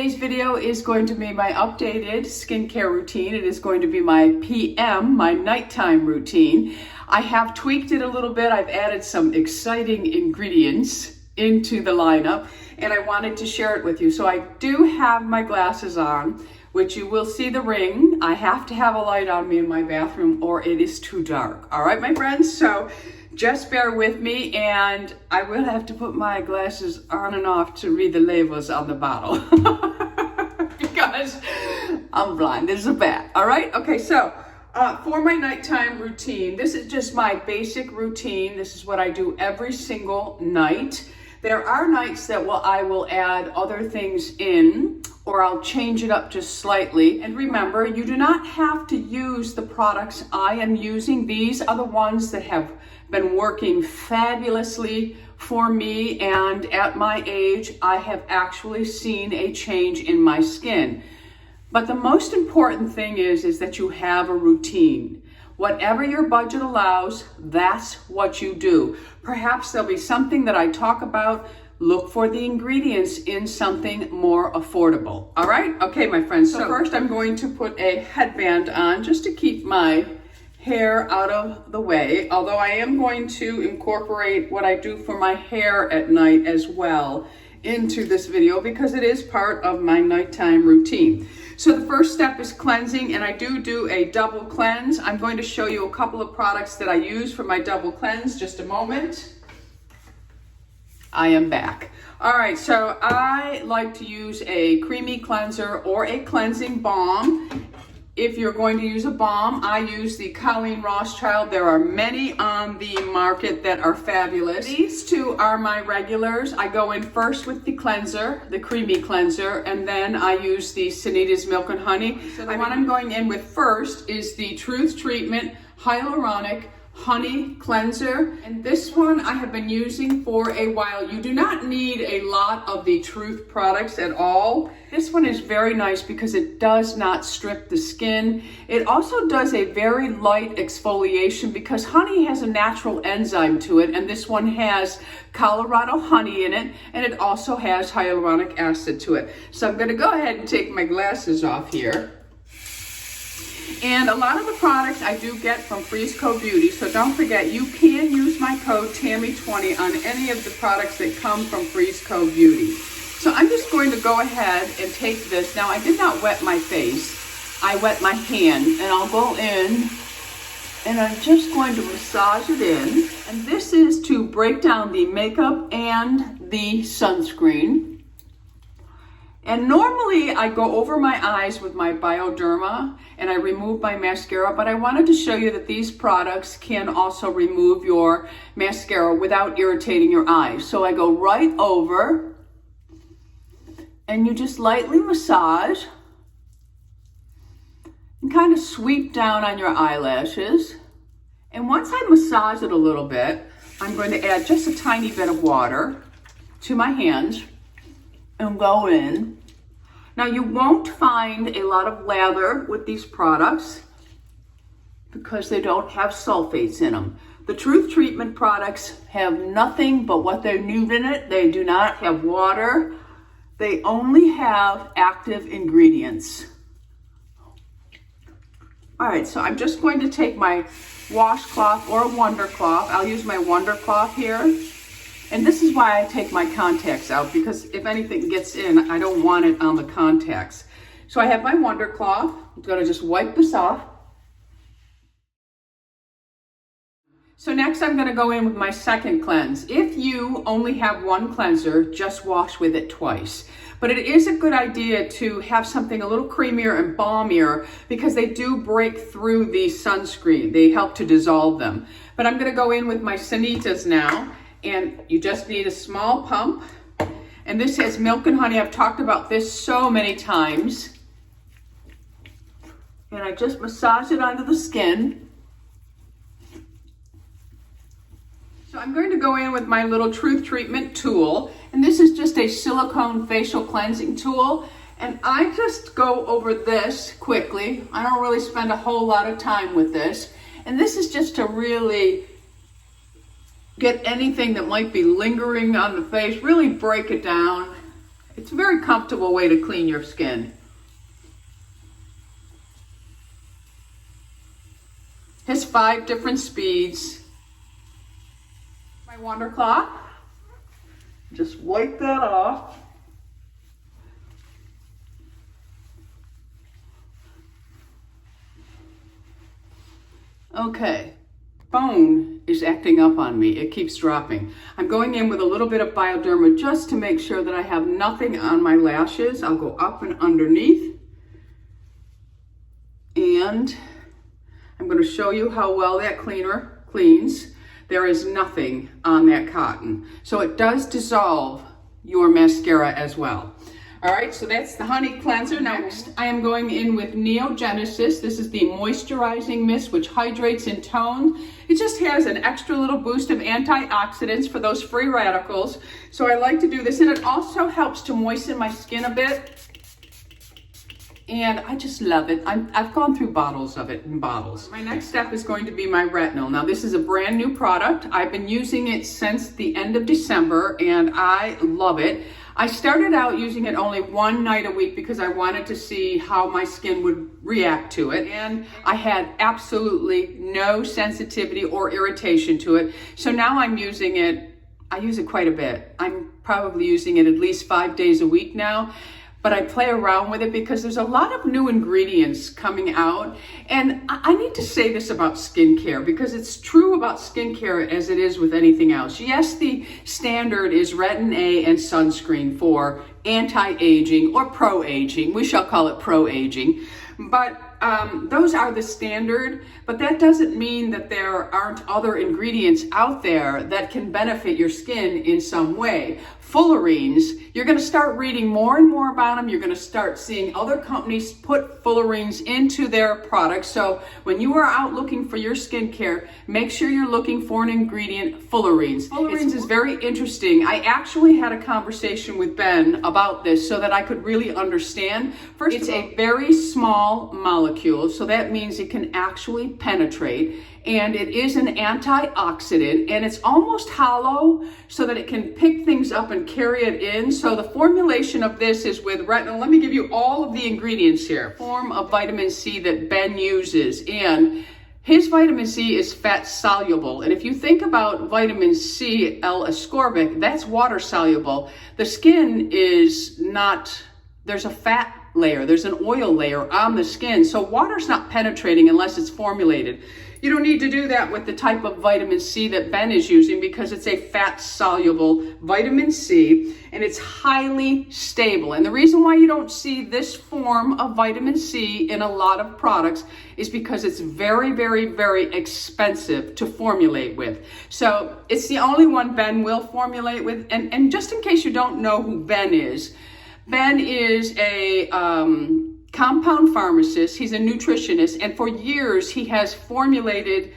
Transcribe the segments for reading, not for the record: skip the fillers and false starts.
Today's video is going to be my updated skincare routine. It is going to be my PM, my nighttime routine. I have tweaked it a little bit. I've added some exciting ingredients into the lineup and I wanted to share it with you. So I do have my glasses on, which you will see the ring. I have to have a light on me in my bathroom or it is too dark. All right, my friends? So just bear with me, and I will have to put my glasses on and off to read the labels on the bottle because I'm blind. This is a bad. All right? Okay, so for my nighttime routine, this is just my basic routine. This is what I do every single night. There are nights that I will add other things in, or I'll change it up just slightly. And remember, you do not have to use the products I am using. These are the ones that have been working fabulously for me, and at my age, I have actually seen a change in my skin. But the most important thing is that you have a routine. Whatever your budget allows, that's what you do. Perhaps there'll be something that I talk about. Look for the ingredients in something more affordable. All right? Okay, my friends. So first I'm going to put a headband on just to keep my hair out of the way, although I am going to incorporate what I do for my hair at night as well into this video because it is part of my nighttime routine. So the first step is cleansing, and I do a double cleanse. I'm going to show you a couple of products that I use for my double cleanse. Just a moment. I am back. All right, so I like to use a creamy cleanser or a cleansing balm. If you're going to use a balm, I use the Colleen Rothschild. There are many on the market that are fabulous. These two are my regulars. I go in first with the cleanser, the creamy cleanser, and then I use the Sanitas Milk and Honey. So the one I'm going in with first is the Truth Treatment Hyaluronic Honey Cleanser, and this one I have been using for a while. You do not need a lot of the Truth products at all. This one is very nice because it does not strip the skin. It also does a very light exfoliation because honey has a natural enzyme to it, and this one has Colorado honey in it, and it also has hyaluronic acid to it. So I'm going to go ahead and take my glasses off here. And a lot of the products I do get from Fitglow Beauty, so don't forget you can use my code TAMMY20 on any of the products that come from Fitglow Beauty. So I'm just going to go ahead and take this. Now I did not wet my face, I wet my hand, and I'll go in and I'm just going to massage it in. And this is to break down the makeup and the sunscreen. And normally I go over my eyes with my Bioderma and I remove my mascara, but I wanted to show you that these products can also remove your mascara without irritating your eyes. So I go right over and you just lightly massage and kind of sweep down on your eyelashes. And once I massage it a little bit, I'm going to add just a tiny bit of water to my hands and go in. Now you won't find a lot of lather with these products because they don't have sulfates in them. The Truth Treatment products have nothing but what they need in it. They do not have water. They only have active ingredients. All right, so I'm just going to take my washcloth or a Wonder Cloth. I'll use my Wonder Cloth here. And this is why I take my contacts out, because if anything gets in, I don't want it on the contacts. So I have my Wonder Cloth. I'm going to just wipe this off. So next I'm going to go in with my second cleanse. If you only have one cleanser, just wash with it twice. But it is a good idea to have something a little creamier and balmier because they do break through the sunscreen. They help to dissolve them. But I'm going to go in with my Sanitas now. And you just need a small pump. And this has milk and honey. I've talked about this so many times. And I just massage it onto the skin. So I'm going to go in with my little Truth Treatment tool. And this is just a silicone facial cleansing tool. And I just go over this quickly. I don't really spend a whole lot of time with this. And this is just to really get anything that might be lingering on the face, really break it down. It's a very comfortable way to clean your skin. Has 5 different speeds. My Wonder Cloth. Just wipe that off. Okay, phone is acting up on me. It keeps dropping. I'm going in with a little bit of Bioderma just to make sure that I have nothing on my lashes. I'll go up and underneath. And I'm going to show you how well that cleaner cleans. There is nothing on that cotton. So it does dissolve your mascara as well. All right, so that's the honey cleanser. Next, I am going in with NeoGenesis. This is the moisturizing mist, which hydrates and tones. It just has an extra little boost of antioxidants for those free radicals. So I like to do this, and it also helps to moisten my skin a bit. And I just love it. I've gone through bottles of it in bottles. My next step is going to be my retinol. Now, this is a brand new product. I've been using it since the end of December, and I love it. I started out using it only 1 night a week because I wanted to see how my skin would react to it. And I had absolutely no sensitivity or irritation to it. So now I'm using it, I use it quite a bit. I'm probably using it at least 5 days a week now. But I play around with it because there's a lot of new ingredients coming out. And I need to say this about skincare because it's true about skincare as it is with anything else. Yes, the standard is Retin A and sunscreen for anti-aging or pro-aging. We shall call it pro-aging. But those are the standard, but that doesn't mean that there aren't other ingredients out there that can benefit your skin in some way. Fullerenes, you're going to start reading more and more about them. You're going to start seeing other companies put fullerenes into their products. So when you are out looking for your skincare, make sure you're looking for an ingredient, fullerenes. Fullerenes is very interesting. I actually had a conversation with Ben about this so that I could really understand. First, it's a very small molecule, so that means it can actually penetrate. And it is an antioxidant, and it's almost hollow so that it can pick things up and carry it in. So the formulation of this is with retinol. Let me give you all of the ingredients here. Form of vitamin C that Ben uses, and his vitamin C is fat soluble. And if you think about vitamin C, L-ascorbic, that's water soluble. The skin is not, there's a fat layer, there's an oil layer on the skin. So water's not penetrating unless it's formulated. You don't need to do that with the type of vitamin C that Ben is using because it's a fat-soluble vitamin C, and it's highly stable. And the reason why you don't see this form of vitamin C in a lot of products is because it's very, very, very expensive to formulate with. So it's the only one Ben will formulate with. And just in case you don't know who Ben is a compound pharmacist. He's a nutritionist, and for years he has formulated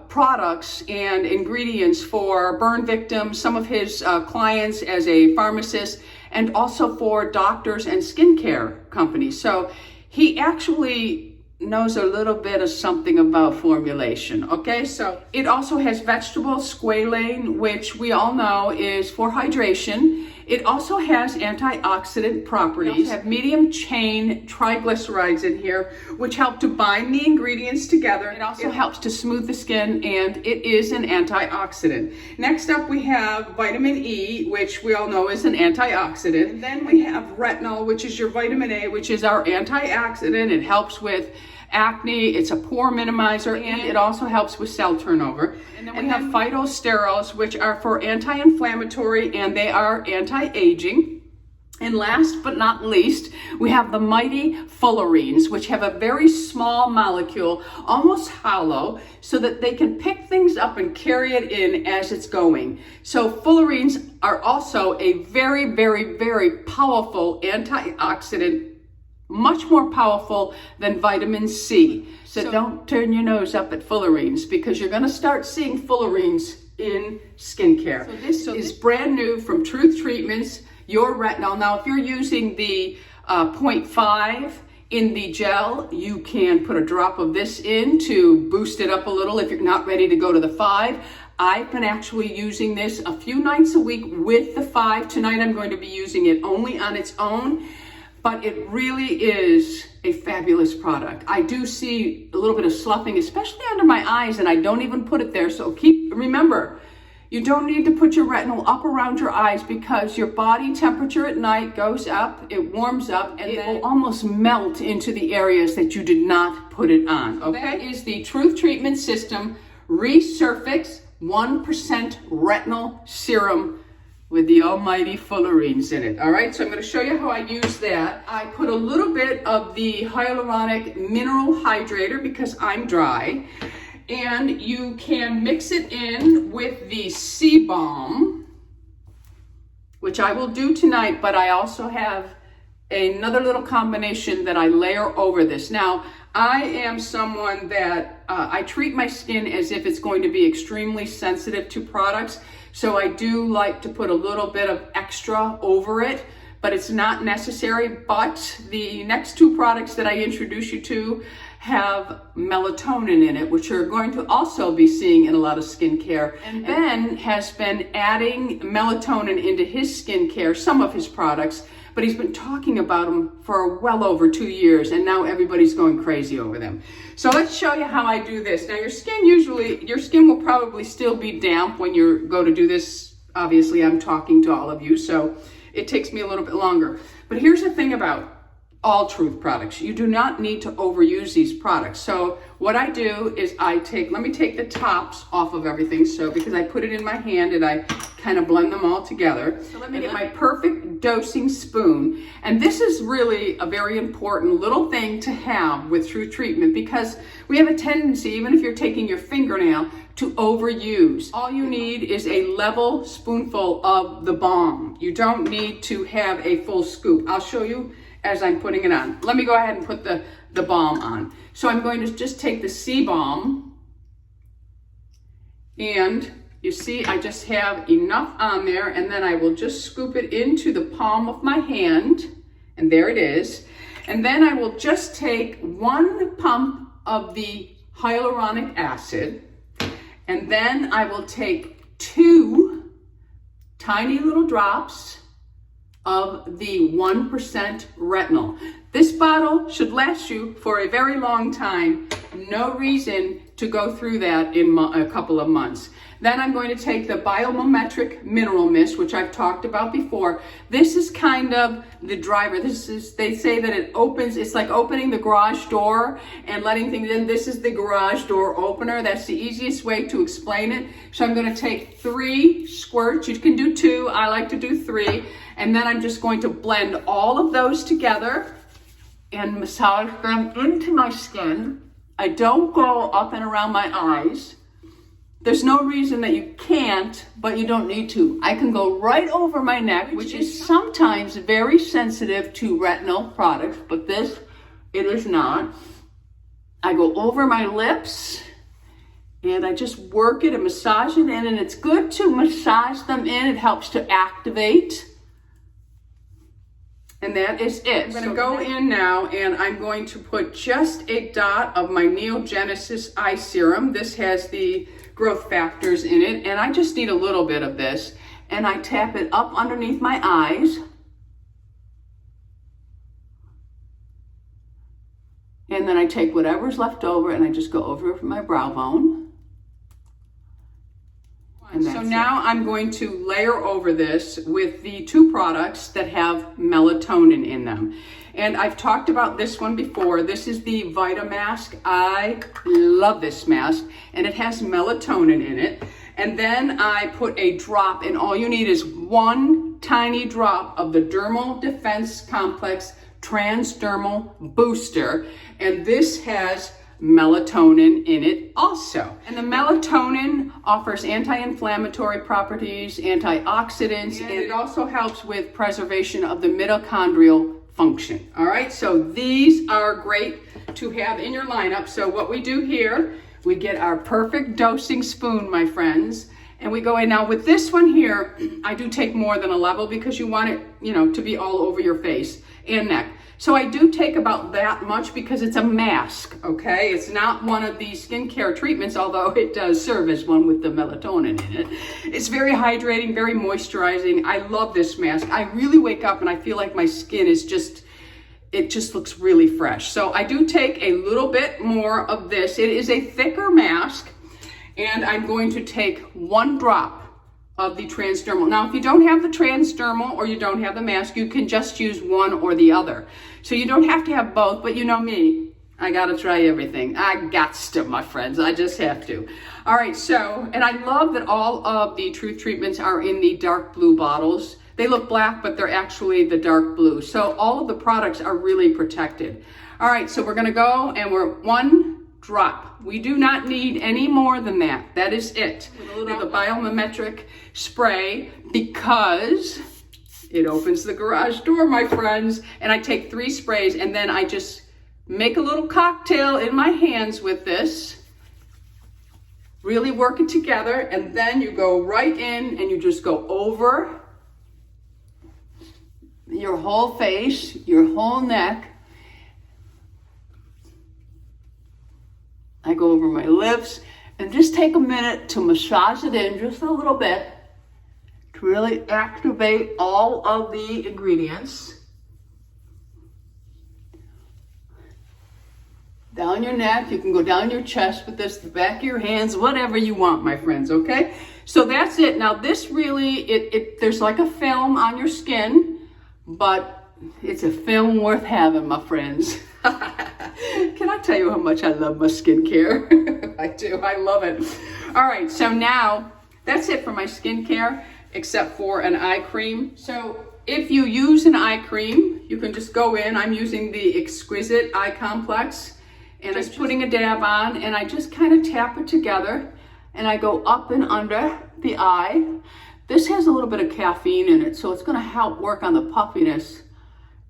products and ingredients for burn victims, some of his clients as a pharmacist, and also for doctors and skincare companies. So he actually knows a little bit of something about formulation. Okay, so it also has vegetable squalane, which we all know is for hydration. It also has antioxidant properties. We also have medium chain triglycerides in here, which help to bind the ingredients together. It also helps to smooth the skin, and it is an antioxidant. Next up, we have vitamin E, which we all know is an antioxidant. And then we have retinol, which is your vitamin A, which is our antioxidant. It helps with acne, it's a pore minimizer, and it also helps with cell turnover. And then we have phytosterols, which are for anti-inflammatory, and they are anti-aging. And last but not least, we have the mighty fullerenes, which have a very small molecule, almost hollow, so that they can pick things up and carry it in as it's going. So fullerenes are also a very, very, very powerful antioxidant, much more powerful than vitamin C. So don't turn your nose up at fullerenes, because you're going to start seeing fullerenes in skincare. So this is brand new from Truth Treatments, your retinol. Now, if you're using the 0.5 in the gel, you can put a drop of this in to boost it up a little if you're not ready to go to the 5. I've been actually using this a few nights a week with the 5. Tonight I'm going to be using it only on its own, but it really is a fabulous product. I do see a little bit of sloughing, especially under my eyes, and I don't even put it there. So remember, you don't need to put your retinol up around your eyes because your body temperature at night goes up, it warms up, and it will almost melt into the areas that you did not put it on. Okay, that is the Truth Treatment System RESURFIX 1% Retinol Serum with the almighty fullerenes in it. All right, so I'm going to show you how I use that. I put a little bit of the Hyaluronic Mineral Hydrator because I'm dry. And you can mix it in with the C Balm, which I will do tonight, but I also have another little combination that I layer over this. Now, I am someone that I treat my skin as if it's going to be extremely sensitive to products. So I do like to put a little bit of extra over it, but it's not necessary. But the next 2 products that I introduce you to have melatonin in it, which you're going to also be seeing in a lot of skincare. And Ben has been adding melatonin into his skincare, some of his products, but he's been talking about them for well over 2 years, and now everybody's going crazy over them. So let's show you how I do this. Now your skin will probably still be damp when you go to do this. Obviously, I'm talking to all of you, so it takes me a little bit longer. But here's the thing about all Truth products. You do not need to overuse these products. So what I do is let me take the tops off of everything. So because I put it in my hand and I kind of blend them all together. So let me get my perfect dosing spoon. And this is really a very important little thing to have with Truth Treatment because we have a tendency, even if you're taking your fingernail, to overuse. All you need is a level spoonful of the balm. You don't need to have a full scoop. I'll show you as I'm putting it on. Let me go ahead and put the balm on. So I'm going to just take the C Balm, and you see I just have enough on there, and then I will just scoop it into the palm of my hand, and there it is. And then I will just take 1 pump of the hyaluronic acid, and then I will take 2 tiny little drops of the 1% retinol. This bottle should last you for a very long time. No reason to go through that in a couple of months. Then I'm going to take the Biomimetric Mineral Mist, which I've talked about before. This is kind of the driver. They say that it's like opening the garage door and letting things in. This is the garage door opener. That's the easiest way to explain it. So I'm going to take 3 squirts. You can do 2. I like to do 3. And then I'm just going to blend all of those together and massage them into my skin. I don't go up and around my eyes. There's no reason that you can't, but you don't need to. I can go right over my neck, which is sometimes very sensitive to retinol products, but this, it is not. I go over my lips, and I just work it and massage it in, and it's good to massage them in. It helps to activate. And that is it. I'm going to go in now, and I'm going to put just a dot of my NeoGenesis Eye Serum. This has the growth factors in it, and I just need a little bit of this. And I tap it up underneath my eyes. And then I take whatever's left over, and I just go over it from my brow bone. So now I'm going to layer over this with the 2 products that have melatonin in them. And I've talked about this one before. This is the Vita Mask. I love this mask, and it has melatonin in it. And then I put a drop, and all you need is 1 tiny drop of the Dermal Defense Complex Transdermal Booster. And this has melatonin in it also. And the melatonin offers anti-inflammatory properties, antioxidants, and it also helps with preservation of the mitochondrial function. All right, so these are great to have in your lineup. So what we do here, we get our perfect dosing spoon, my friends, and we go in. Now with this one here, I do take more than a level because you want it, to be all over your face and neck. So I do take about that much because it's a mask, okay? It's not one of these skincare treatments, although it does serve as one with the melatonin in it. It's very hydrating, very moisturizing. I love this mask. I really wake up and I feel like my skin is just, it just looks really fresh. So I do take a little bit more of this. It is a thicker mask, and I'm going to take 1 drop of the Transdermal. Now, if you don't have the Transdermal or you don't have the mask, you can just use one or the other. So you don't have to have both, but you know me, I gotta try everything. I gots to, my friends, I just have to. All right, so, and I love that all of the Truth treatments are in the dark blue bottles. They look black, but they're actually the dark blue. So all of the products are really protected. All right, so we're gonna go and we're 1 drop. We do not need any more than that. That is it. With a little of the Biomimetric spray, because it opens the garage door, my friends. And I take 3 sprays, and then I just make a little cocktail in my hands with this. Really work it together, and then you go right in and you just go over your whole face, your whole neck. I go over my lips and just take a minute to massage it in just a little bit to really activate all of the ingredients. Down your neck, you can go down your chest with this, the back of your hands, whatever you want, my friends, okay? So that's it. Now this really, there's like a film on your skin, but it's a film worth having, my friends. Can I tell you how much I love my skincare? I do, I love it. All right, so now that's it for my skincare, except for an eye cream. So if you use an eye cream, you can just go in. I'm using the Exquisite Eye Complex, and I'm putting a dab on, and I just kind of tap it together, and I go up and under the eye. This has a little bit of caffeine in it, so it's gonna help work on the puffiness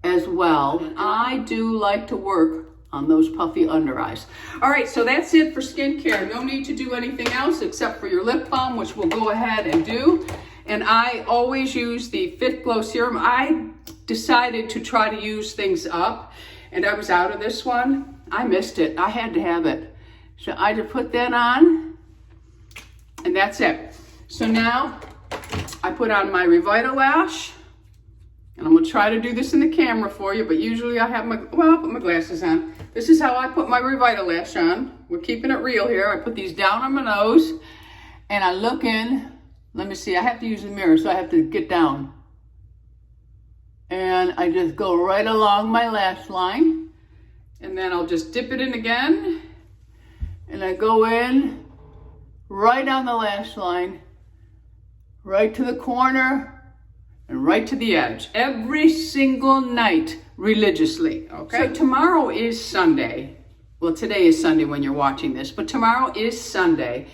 as well. I do like to work on those puffy under eyes. All right, so that's it for skincare. No need to do anything else except for your lip balm, which we'll go ahead and do. And I always use the Fitglow serum. I decided to try to use things up, and I was out of this one. I missed it. I had to have it. So I just put that on, and that's it. So now I put on my Revitalash. And I'm gonna try to do this in the camera for you, but usually I have I'll put my glasses on. This is how I put my Revitalash on. We're keeping it real here. I put these down on my nose, and I look in. Let me see, I have to use the mirror, so I have to get down. And I just go right along my lash line, and then I'll just dip it in again, and I go in right on the lash line, right to the corner, and right to the edge, every single night, religiously, okay? So tomorrow is Sunday. Well, today is Sunday when you're watching this, but tomorrow is Sunday.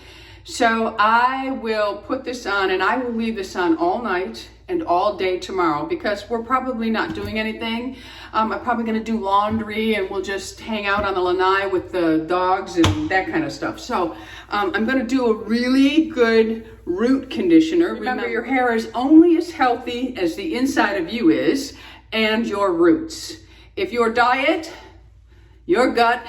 So I will put this on, and I will leave this on all night and all day tomorrow, because we're probably not doing anything. I'm probably gonna do laundry, and we'll just hang out on the lanai with the dogs and that kind of stuff. So I'm gonna do a really good root conditioner. Remember, your hair is only as healthy as the inside of you is, and your roots. If your diet, your gut,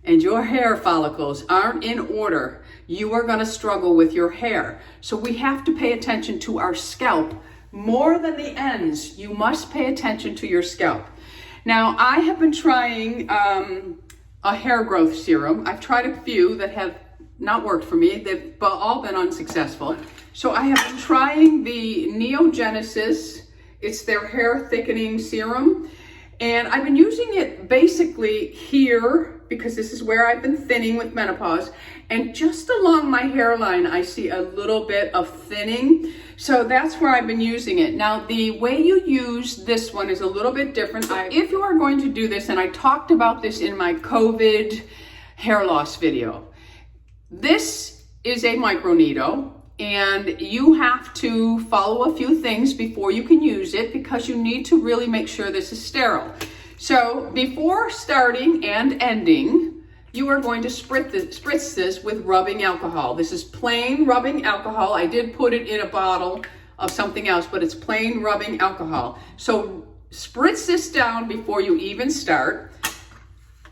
and your hair follicles aren't in order, you are gonna struggle with your hair. So we have to pay attention to our scalp. More than the ends, you must pay attention to your scalp. Now, I have been trying a hair growth serum. I've tried a few that have not worked for me. They've all been unsuccessful. So I have been trying the NeoGenesis. It's their hair thickening serum. And I've been using it basically here, because this is where I've been thinning with menopause. And just along my hairline, I see a little bit of thinning. So that's where I've been using it. Now, the way you use this one is a little bit different. If you are going to do this, and I talked about this in my COVID hair loss video, this is a microneedle, and you have to follow a few things before you can use it, because you need to really make sure this is sterile. So before starting and ending, you are going to spritz this with rubbing alcohol. This is plain rubbing alcohol. I did put it in a bottle of something else, but it's plain rubbing alcohol. So spritz this down before you even start.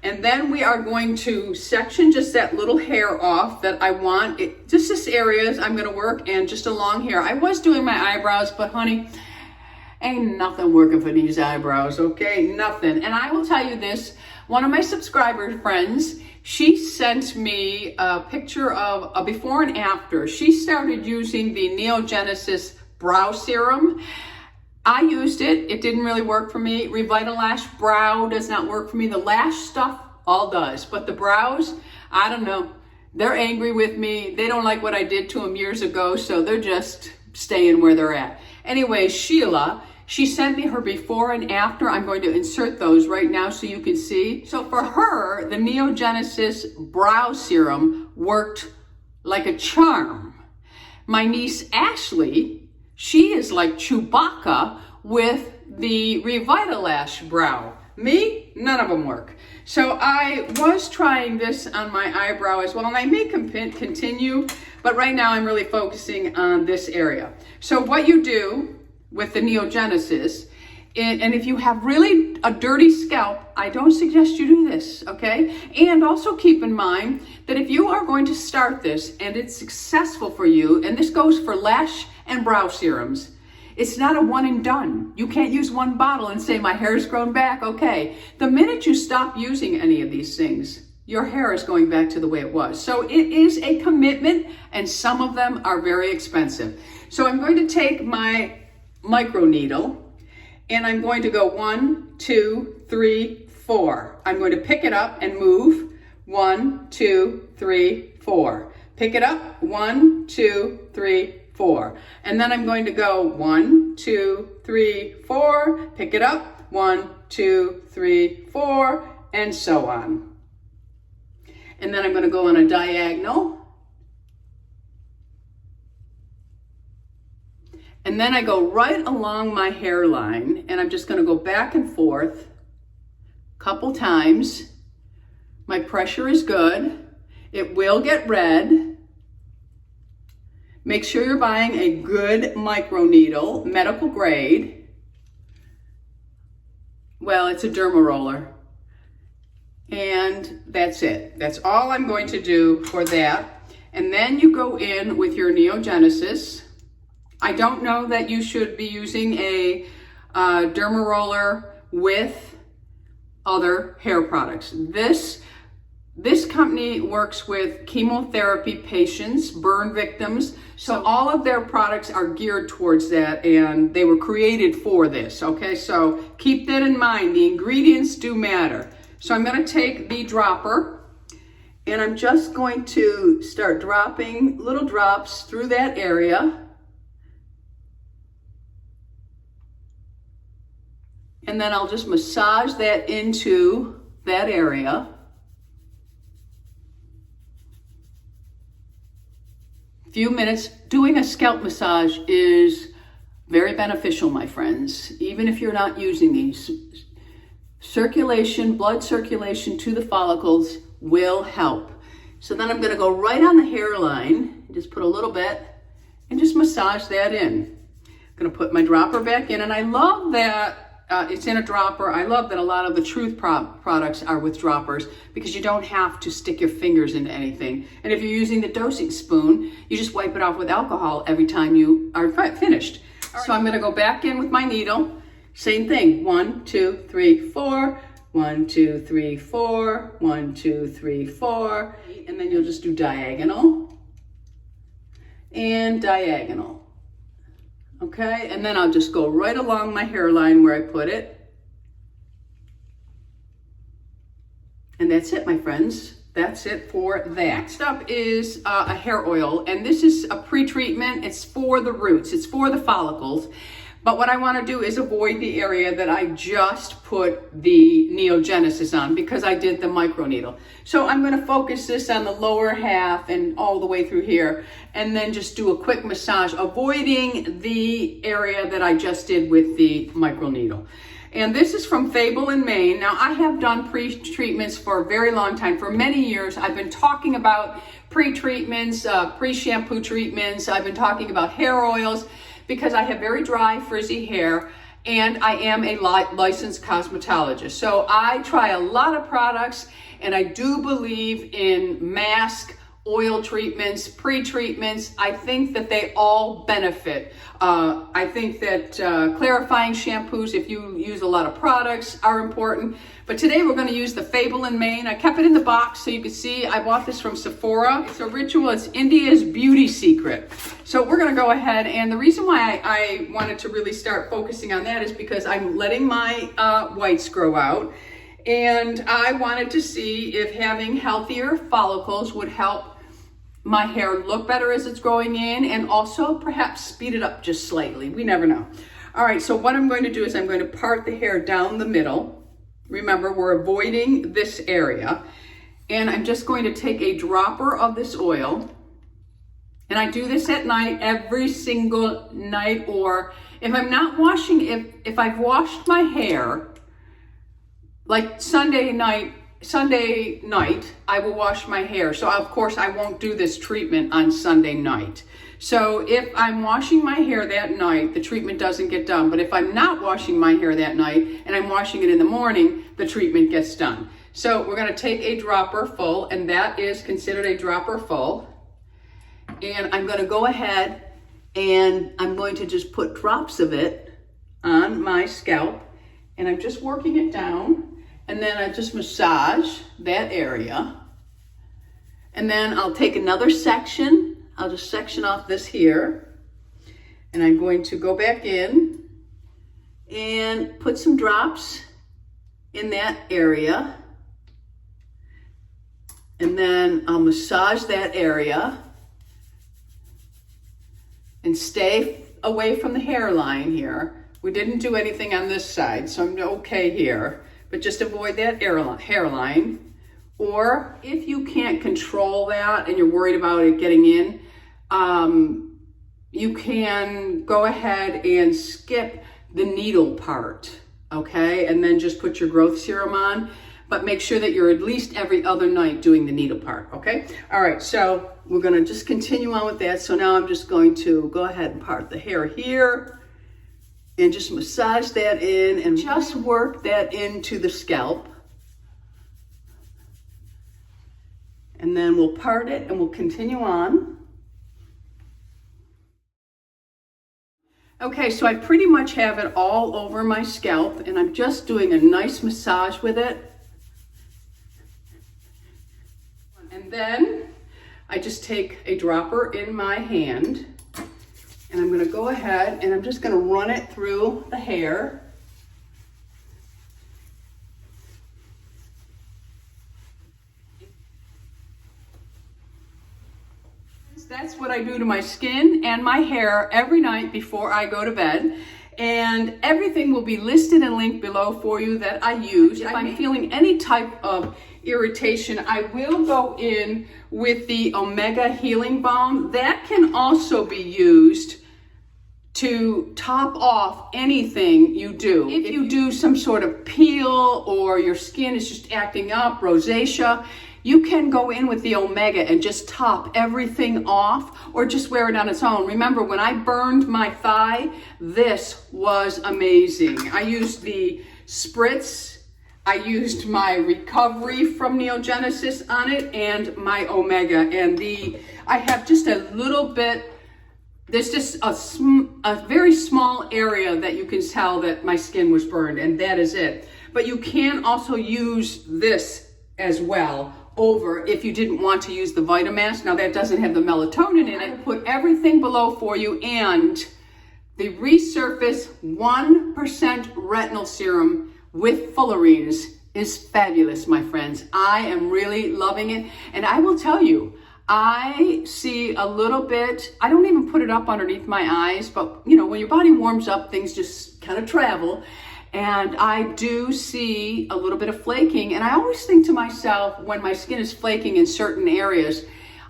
And then we are going to section just that little hair off that I want. Just this area I'm gonna work, and just a long hair. I was doing my eyebrows, but honey, ain't nothing working for these eyebrows, okay? Nothing. And I will tell you this, one of my subscriber friends, she sent me a picture of a before and after. She started using the NeoGenesis Brow Serum. I used it. It didn't really work for me. Revitalash brow does not work for me. The lash stuff all does. But the brows, I don't know. They're angry with me. They don't like what I did to them years ago, so they're just staying where they're at. Anyway, Sheila, she sent me her before and after. I'm going to insert those right now so you can see. So for her, the NeoGenesis Brow Serum worked like a charm. My niece Ashley, she is like Chewbacca with the Revitalash brow. Me, none of them work. So I was trying this on my eyebrow as well, and I may continue, but right now I'm really focusing on this area. So what you do with the NeoGenesis, and if you have really a dirty scalp, I don't suggest you do this, okay? And also keep in mind that if you are going to start this and it's successful for you, and this goes for lash and brow serums, it's not a one and done. You can't use one bottle and say, my hair's grown back, okay. The minute you stop using any of these things, your hair is going back to the way it was. So it is a commitment, and some of them are very expensive. So I'm going to take my microneedle, and I'm going to go 1, 2, 3, 4. I'm going to pick it up and move 1, 2, 3, 4. Pick it up 1, 2, 3, 4. And then I'm going to go 1, 2, 3, 4. Pick it up 1, 2, 3, 4, and so on. And then I'm going to go on a diagonal. And then I go right along my hairline, and I'm just going to go back and forth a couple times. My pressure is good. It will get red. Make sure you're buying a good microneedle, medical grade. Well, it's a dermal roller. And that's it. That's all I'm going to do for that. And then you go in with your NeoGenesis. I don't know that you should be using a derma roller with other hair products. This company works with chemotherapy patients, burn victims, so all of their products are geared towards that, and they were created for this, okay? So keep that in mind. The ingredients do matter. So I'm going to take the dropper, and I'm just going to start dropping little drops through that area. And then I'll just massage that into that area. Few minutes. Doing a scalp massage is very beneficial, my friends, even if you're not using these. Circulation, blood circulation to the follicles will help. So then I'm going to go right on the hairline, just put a little bit, and just massage that in. I'm going to put my dropper back in, and I love that it's in a dropper. I love that a lot of the Truth products are with droppers, because you don't have to stick your fingers into anything. And if you're using the dosing spoon, you just wipe it off with alcohol every time you are finished. So I'm going to go back in with my needle. Same thing. 1, 2, 3, 4. 1, 2, 3, 4. 1, 2, 3, 4. And then you'll just do diagonal and diagonal. Okay, and then I'll just go right along my hairline where I put it. And that's it, my friends. That's it for that. Next up is a hair oil, and this is a pre-treatment. It's for the roots, it's for the follicles. But what I want to do is avoid the area that I just put the NeoGenesis on, because I did the microneedle. So I'm going to focus this on the lower half and all the way through here, and then just do a quick massage, avoiding the area that I just did with the microneedle. And this is from Fable in Maine. Now, I have done pre-treatments for a very long time. For many years, I've been talking about pre-treatments, pre-shampoo treatments. I've been talking about hair oils, because I have very dry, frizzy hair, and I am a licensed cosmetologist. So I try a lot of products, and I do believe in mask, oil treatments, pre-treatments. I think that they all benefit. I think that clarifying shampoos, if you use a lot of products, are important. But today we're going to use the Fable in Maine. I kept it in the box so you can see. I bought this from Sephora. It's a ritual. It's India's beauty secret. So we're going to go ahead, and the reason why I wanted to really start focusing on that is because I'm letting my whites grow out, and I wanted to see if having healthier follicles would help my hair look better as it's growing in, and also perhaps speed it up just slightly. We never know. All right, so what I'm going to do is I'm going to part the hair down the middle. Remember, we're avoiding this area. And I'm just going to take a dropper of this oil. And I do this at night, every single night, or if I'm not washing, if I've washed my hair, like Sunday night, I will wash my hair. So of course I won't do this treatment on Sunday night. So if I'm washing my hair that night, the treatment doesn't get done. But if I'm not washing my hair that night and I'm washing it in the morning, the treatment gets done. So we're going to take a dropper full, and that is considered a dropper full. And I'm going to go ahead and I'm going to just put drops of it on my scalp, and I'm just working it down. And then I just massage that area. And then I'll take another section. I'll just section off this here. And I'm going to go back in and put some drops in that area. And then I'll massage that area and stay away from the hairline here. We didn't do anything on this side, so I'm okay here. But just avoid that hairline. Or if you can't control that and you're worried about it getting in, you can go ahead and skip the needle part, okay? And then just put your growth serum on, but make sure that you're at least every other night doing the needle part, okay? All right, so we're gonna just continue on with that. So now I'm just going to go ahead and part the hair here, and just massage that in and just work that into the scalp. And then we'll part it and we'll continue on. Okay, so I pretty much have it all over my scalp, and I'm just doing a nice massage with it. And then I just take a dropper in my hand, and I'm going to go ahead and I'm just going to run it through the hair. That's what I do to my skin and my hair every night before I go to bed. And everything will be listed and linked below for you that I use. If I'm feeling any type of irritation, I will go in with the Omega Healing Balm. That can also be used to top off anything you do. If you do some sort of peel or your skin is just acting up, rosacea, you can go in with the Omega and just top everything off, or just wear it on its own. Remember, when I burned my thigh, this was amazing. I used the spritz, I used my recovery from NeoGenesis on it, and my Omega. And I have just a little bit, there's just a very small area that you can tell that my skin was burned, and that is it. But you can also use this as well over if you didn't want to use the Vita Mask. Now that doesn't have the melatonin in it. Put everything below for you, and the RESURFIX 1% retinol serum with fullerenes is fabulous, my friends. I am really loving it, and I will tell you, I see a little bit, I don't even put it up underneath my eyes, but you know, when your body warms up, things just kind of travel. And I do see a little bit of flaking. And I always think to myself, when my skin is flaking in certain areas,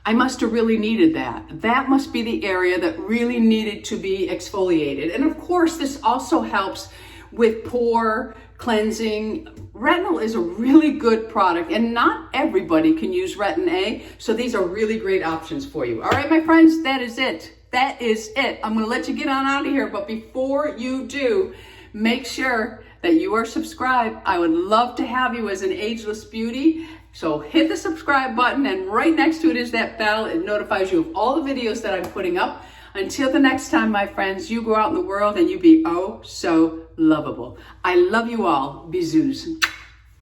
I must have really needed that. That must be the area that really needed to be exfoliated. And of course, this also helps with pore cleansing. Retinol is a really good product, and not everybody can use Retin A. So these are really great options for you. All right, my friends, that is it. That is it. I'm gonna let you get on out of here. But before you do, make sure that you are subscribed. I would love to have you as an ageless beauty. So hit the subscribe button, and right next to it is that bell. It notifies you of all the videos that I'm putting up. Until the next time, my friends, you go out in the world and you be oh so lovable. I love you all. Bisous.